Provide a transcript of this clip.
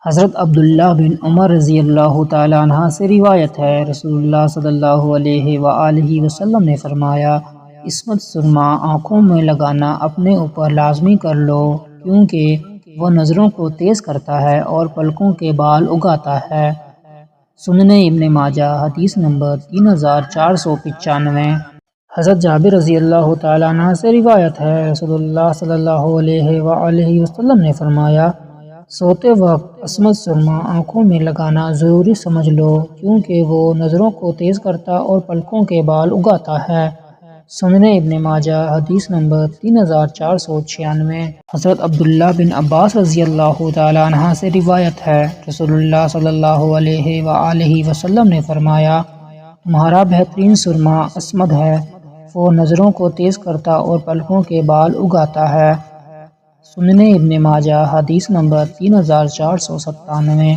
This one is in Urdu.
حضرت عبداللہ بن عمر رضی اللہ تعالیٰ عنہ سے روایت ہے، رسول اللہ صلی اللہ علیہ وآلہ وسلم نے فرمایا، عصمت سرما آنکھوں میں لگانا اپنے اوپر لازمی کر لو، کیونکہ وہ نظروں کو تیز کرتا ہے اور پلکوں کے بال اگاتا ہے۔ سنن ابن ماجہ، حدیث نمبر 3495۔ حضرت جابر رضی اللہ تعالیٰ عنہ سے روایت ہے، رسول اللہ صلی اللہ علیہ وآلہ وسلم نے فرمایا، سوتے وقت عصمت سرما آنکھوں میں لگانا ضروری سمجھ لو، کیونکہ وہ نظروں کو تیز کرتا اور پلکوں کے بال اگاتا ہے۔ سنن ابن ماجہ، حدیث نمبر 3496۔ حضرت عبداللہ بن عباس رضی اللہ تعالیٰ عنہ سے روایت ہے، رسول اللہ صلی اللہ علیہ وآلہ وسلم نے فرمایا، تمہارا بہترین سرما عصمت ہے، وہ نظروں کو تیز کرتا اور پلکوں کے بال اگاتا ہے۔ سنن ابن ماجہ، حدیث نمبر 3497۔